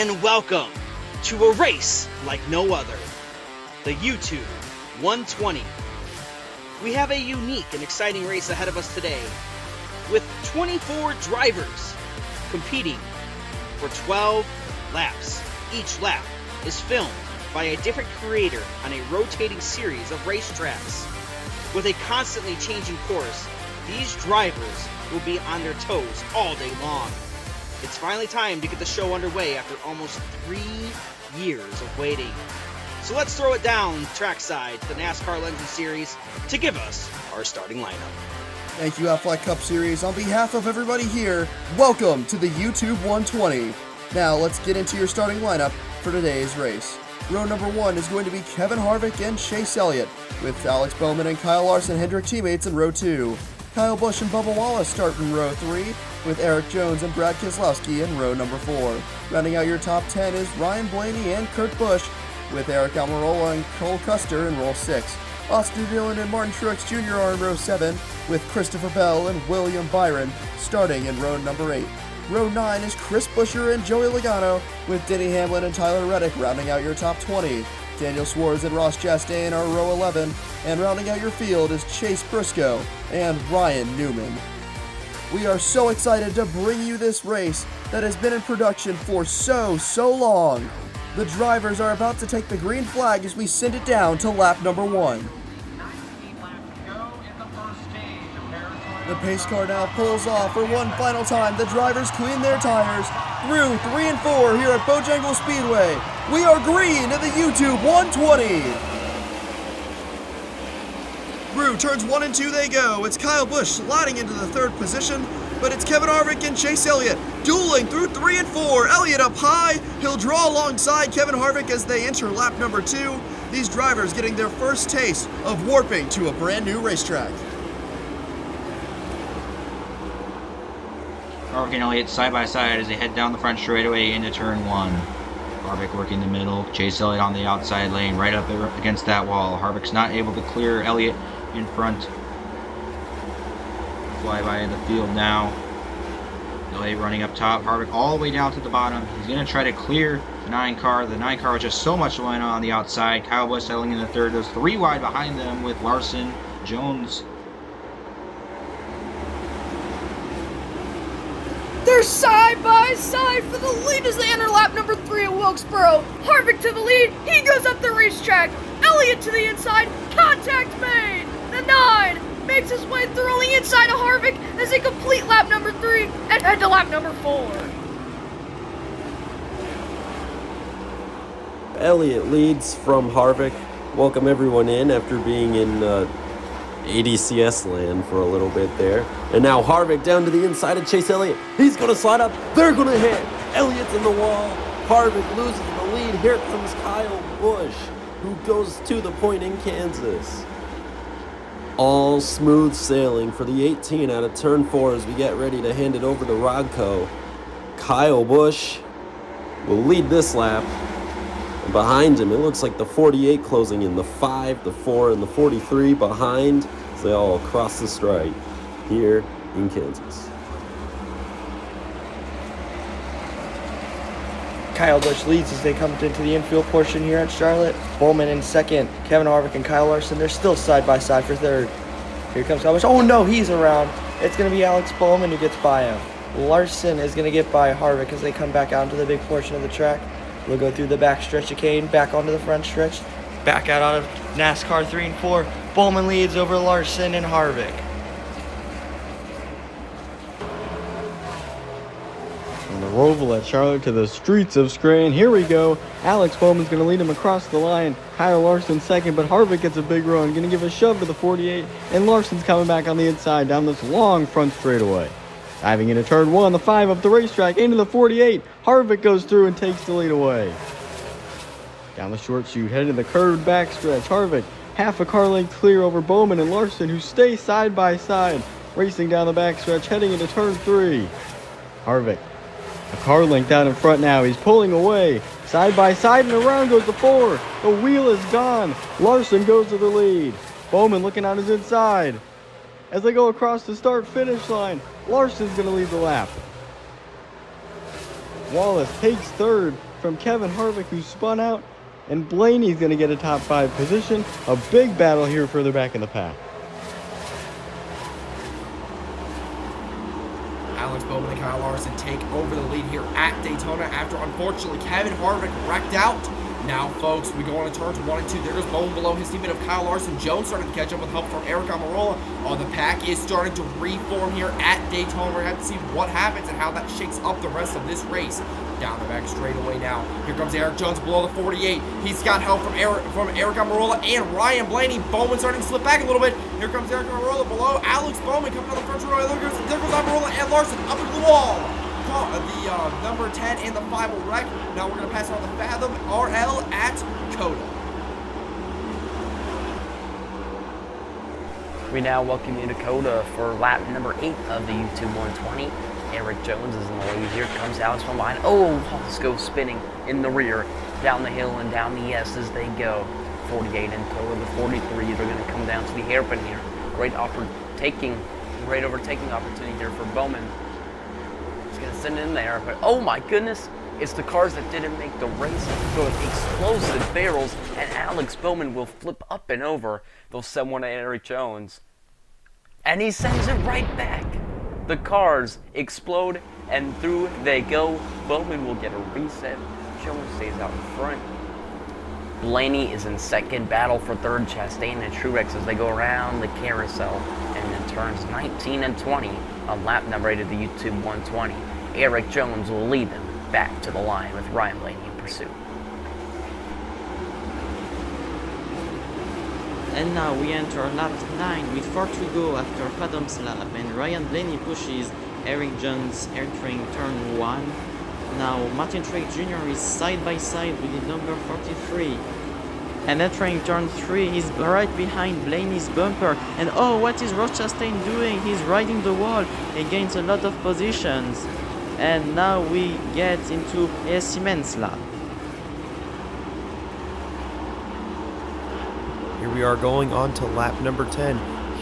and welcome to a race like no other, the YouTube 120. We have a unique and exciting race ahead of us today, with 24 drivers competing for 12 laps. Each lap is filmed by a different creator on a rotating series of racetracks. With a constantly changing course, these drivers will be on their toes all day long. It's finally time to get the show underway after almost 3 years of waiting. So let's throw it down trackside to the NASCAR Legends Series to give us our starting lineup. Thank you, FireLynx Cup Series. On behalf of everybody here, welcome to the YouTube 120. Now let's get into your starting lineup for today's race. Row number 1 is going to be Kevin Harvick and Chase Elliott, with Alex Bowman and Kyle Larson Hendrick teammates in row 2. Kyle Busch and Bubba Wallace start in row 3, with Eric Jones and Brad Keselowski in row number 4. Rounding out your top 10 is Ryan Blaney and Kurt Busch, with Eric Almirola and Cole Custer in row 6. Austin Dillon and Martin Truex Jr. are in row 7, with Christopher Bell and William Byron starting in row number 8. Row 9 is Chris Buescher and Joey Logano, with Denny Hamlin and Tyler Reddick rounding out your top 20. Daniel Suarez and Ross Chastain are row 11, and rounding out your field is Chase Briscoe and Ryan Newman. We are so excited to bring you this race that has been in production for so long. The drivers are about to take the green flag as we send it down to lap number 1. The pace car now pulls off for one final time. The drivers clean their tires through 3 and 4 here at Bojangles Speedway. We are green in the YouTube 120. Through turns 1 and 2 they go. It's Kyle Busch sliding into the 3rd position, but it's Kevin Harvick and Chase Elliott dueling through 3 and 4. Elliott up high. He'll draw alongside Kevin Harvick as they enter lap number 2. These drivers getting their first taste of warping to a brand new racetrack. Harvick and Elliott side by side as they head down the front straightaway into turn 1. Harvick working the middle, Chase Elliott on the outside lane, right up against that wall. Harvick's not able to clear Elliott in front. Fly by the field now. Elliott running up top, Harvick all the way down to the bottom. He's going to try to clear the 9 car. The 9 car was just so much going on the outside. Kyle Busch settling in the 3rd. There's 3 wide behind them with Larson, Jones. They're side by side for the lead as they enter lap number 3 at Wilkesboro. Harvick to the lead, he goes up the racetrack. Elliott to the inside, contact made. The 9 makes his way through on the inside of Harvick as they complete lap number 3 and head to lap number 4. Elliott leads from Harvick. Welcome everyone in after being in ADCS land for a little bit there. And now Harvick down to the inside of Chase Elliott. He's going to slide up. They're going to hit. Elliott's in the wall. Harvick loses the lead. Here comes Kyle Busch, who goes to the point in Kansas. All smooth sailing for the 18 out of turn 4 as we get ready to hand it over to Rodco. Kyle Busch will lead this lap. And behind him, it looks like the 48 closing in, the 5, the 4, and the 43 behind as they all cross the stripe here in Kansas. Kyle Busch leads as they come into the infield portion here at Charlotte. Bowman in 2nd, Kevin Harvick and Kyle Larson, they're still side by side for 3rd. Here comes Kyle Busch. Oh no, he's around. It's going to be Alex Bowman who gets by him. Larson is going to get by Harvick as they come back out into the big portion of the track. We'll go through the back stretch chicane, back onto the front stretch, back out of NASCAR 3 and 4. Bowman leads over Larson and Harvick. From the Roval at Charlotte to the streets of Scranton, here we go. Alex Bowman's going to lead him across the line. Kyle Larson 2nd, but Harvick gets a big run. Going to give a shove to the 48, and Larson's coming back on the inside down this long front straightaway. Diving into turn 1, the 5 up the racetrack, into the 48. Harvick goes through and takes the lead away. Down the short chute, heading to the curved backstretch. Harvick, half a car length clear over Bowman and Larson, who stay side by side, racing down the backstretch, heading into turn 3. Harvick, a car length down in front now. He's pulling away. Side by side and around goes the 4. The wheel is gone. Larson goes to the lead. Bowman looking on his inside. As they go across the start-finish line, Larson's going to lead the lap. Wallace takes 3rd. from Kevin Harvick, who spun out, and Blaney's going to get a top 5 position. A big battle here further back in the pack. Alex Bowman and Kyle Larson take over the lead here at Daytona after, unfortunately, Kevin Harvick wrecked out. Now, folks, we go on to turns 1 and 2. There goes Bowman below his teammate of Kyle Larson. Jones starting to catch up with help from Eric Almirola. The pack is starting to reform here at Daytona. We're going to have to see what happens and how that shakes up the rest of this race. Down the back straightaway now. Here comes Eric Jones below the 48. He's got help from Eric Almirola and Ryan Blaney. Bowman starting to slip back a little bit. Here comes Eric Almirola below Alex Bowman coming down the front row. There goes Almirola and Larson up into the wall. The number 10 and the 5 will wreck. Now we're going to pass on the Fathom RL at Coda. We now welcome you to Coda for lap number 8 of the YouTube 120. Eric Jones is in the lead. Here comes Alex from behind. Oh, Hulse goes spinning in the rear. Down the hill and down the S as they go. 48 in total. The 43s are going to come down to the hairpin here. Great overtaking opportunity here for Bowman. He's going to send it in there, but oh my goodness, it's the cars that didn't make the race. Those explosive barrels, and Alex Bowman will flip up and over. They'll send one to Eric Jones, and he sends it right back. The cars explode, and through they go. Bowman will get a reset. Jones stays out in front. Blaney is in second. Battle for third. Chastain and Truex as they go around the carousel. And in turns 19 and 20 on lap number 8 of the YouTube 120, Eric Jones will lead them back to the line with Ryan Blaney in pursuit. And now we enter lap 9 with 4 to go after Fathom's lap, and Ryan Blaney pushes Eric Jones entering turn 1. Now Martin Truex Jr. is side by side with the number 43. And entering turn 3, he's right behind Blaney's bumper. And oh, what is Ross Chastain doing? He's riding the wall. He gains a lot of positions. And now we get into ESMN's lap. Here we are going on to lap number 10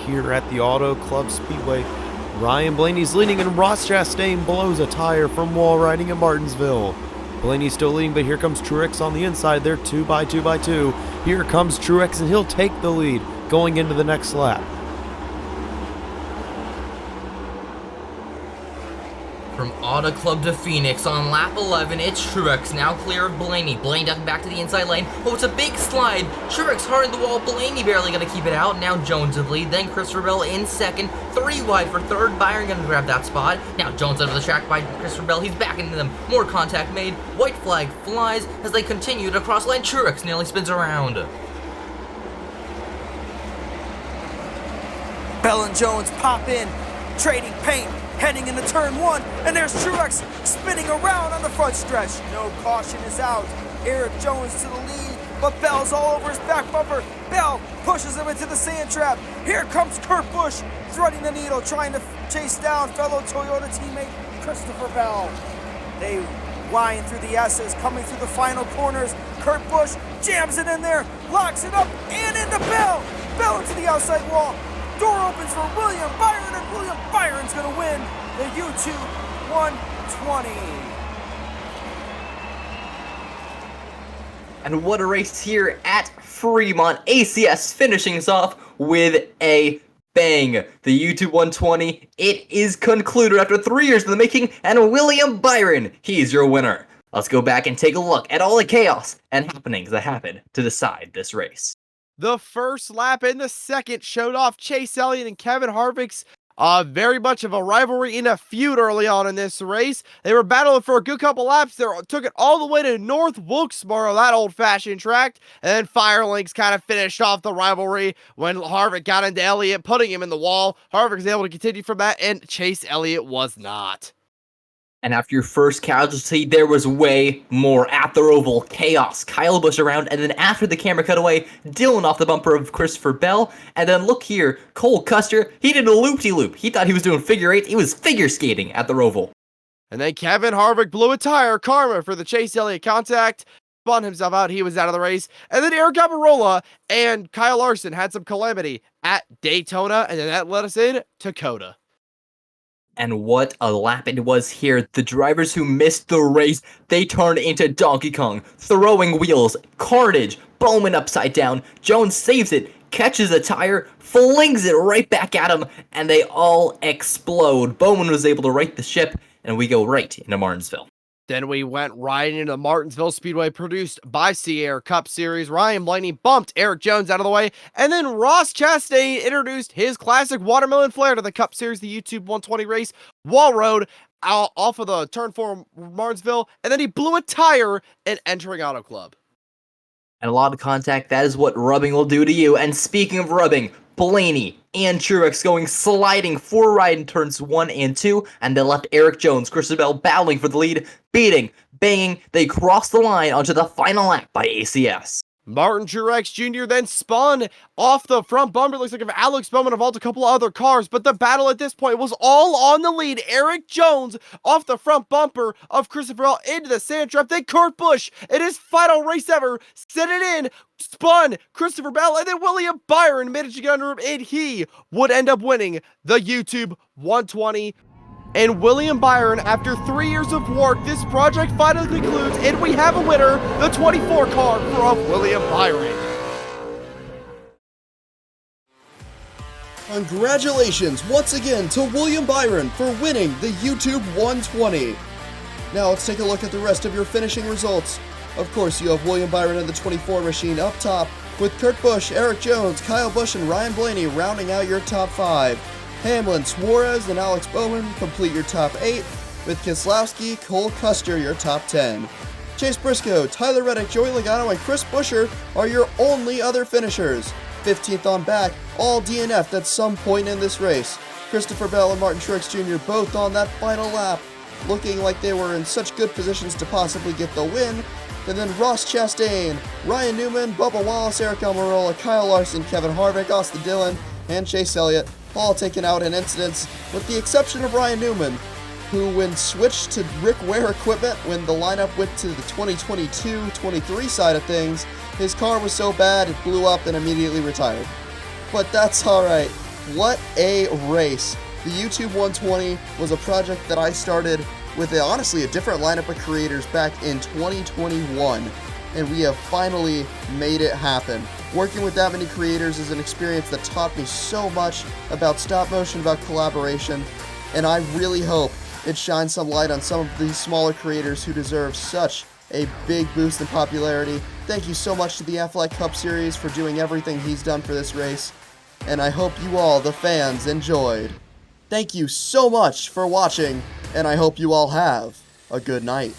here at the Auto Club Speedway. Ryan Blaney's leading and Ross Chastain blows a tire from wall riding at Martinsville. Blaney's still leading, but here comes Truex on the inside. They're 2 by 2 by 2. Here comes Truex, and he'll take the lead going into the next lap. From Auto Club to Phoenix on lap 11, it's Truex now clear of Blaney. Blaney ducking back to the inside lane. Oh, it's a big slide. Truex hard in the wall. Blaney barely going to keep it out. Now Jones in the lead. Then Christopher Bell in second. 3 wide for third. Byron going to grab that spot. Now Jones out of the track by Christopher Bell. He's back into them. More contact made. White flag flies as they continue to cross lane. Truex nearly spins around. Bell and Jones pop in, trading paint. Heading into turn 1, and there's Truex spinning around on the front stretch. No caution is out. Eric Jones to the lead, but Bell's all over his back bumper. Bell pushes him into the sand trap. Here comes Kurt Busch, threading the needle, trying to chase down fellow Toyota teammate Christopher Bell. They wind through the S's, coming through the final corners. Kurt Busch jams it in there, locks it up, and into Bell. Bell into the outside wall. Door opens for William Byron, and William Byron's going to win the YouTube 120. And what a race here at Fremont. ACS finishing us off with a bang. The YouTube 120, it is concluded after 3 years in the making, and William Byron, he's your winner. Let's go back and take a look at all the chaos and happenings that happened to decide this race. The first lap and the second showed off Chase Elliott and Kevin Harvick's very much of a rivalry in a feud early on in this race. They were battling for a good couple laps. They took it all the way to North Wilkesboro, that old-fashioned track, and then FireLynx kind of finished off the rivalry when Harvick got into Elliott, putting him in the wall. Harvick was able to continue from that, and Chase Elliott was not. And after your first casualty, there was way more at the Roval. Chaos, Kyle Busch around, and then after the camera cut away, Dylan off the bumper of Christopher Bell. And then look here, Cole Custer, he did a loop-de-loop. He thought he was doing figure eights. He was figure skating at the Roval. And then Kevin Harvick blew a tire, karma for the Chase Elliott contact, spun himself out, he was out of the race. And then Eric Almirola and Kyle Larson had some calamity at Daytona, and then that led us in to Coda. And what a lap it was here. The drivers who missed the race, they turned into Donkey Kong, throwing wheels, carnage, Bowman upside down, Jones saves it, catches a tire, flings it right back at him, and they all explode. Bowman was able to right the ship, and we go right into Martinsville. Then we went right into the Martinsville Speedway, produced by Serre Cup Series. Ryan Blaney bumped Eric Jones out of the way, and then Ross Chastain introduced his classic watermelon flare to the Cup Series, the YouTube 120 race, wall road, off of the turn 4 Martinsville, and then he blew a tire in entering Auto Club. And a lot of contact, that is what rubbing will do to you. And speaking of rubbing, Blaney and Truex going sliding for ride in turns 1 and 2, and they left Eric Jones, Christopher Bell battling for the lead, beating, banging, they crossed the line onto the final lap by ACS. Martin Truex Jr. then spun off the front bumper. Looks like if Alex Bowman involved a couple of other cars, but the battle at this point was all on the lead. Eric Jones off the front bumper of Christopher Bell into the sand trap. Then Kurt Busch in his final race ever sent it in, spun Christopher Bell, and then William Byron managed to get under him, and he would end up winning the YouTube 120. And William Byron, after 3 years of work, this project finally concludes, and we have a winner, the 24 car from William Byron. Congratulations once again to William Byron for winning the YouTube 120. Now let's take a look at the rest of your finishing results. Of course, you have William Byron in the 24 machine up top, with Kurt Busch, Eric Jones, Kyle Busch, and Ryan Blaney rounding out your top 5. Hamlin, Suarez, and Alex Bowman complete your top 8, with Keselowski, Cole Custer your top 10. Chase Briscoe, Tyler Reddick, Joey Logano, and Chris Buescher are your only other finishers. 15th on back, all DNF'd at some point in this race. Christopher Bell and Martin Truex Jr. both on that final lap, looking like they were in such good positions to possibly get the win. And then Ross Chastain, Ryan Newman, Bubba Wallace, Eric Almirola, Kyle Larson, Kevin Harvick, Austin Dillon, and Chase Elliott all taken out in incidents, with the exception of Ryan Newman, who, when switched to Rick Ware equipment when the lineup went to the 2022-23 side of things, his car was so bad it blew up and immediately retired. But that's alright. What a race. The YouTube 120 was a project that I started with honestly a different lineup of creators back in 2021, and we have finally made it happen. Working with that many creators is an experience that taught me so much about stop motion, about collaboration, and I really hope it shines some light on some of these smaller creators who deserve such a big boost in popularity. Thank you so much to the FireLynx Cup Series for doing everything he's done for this race, and I hope you all, the fans, enjoyed. Thank you so much for watching, and I hope you all have a good night.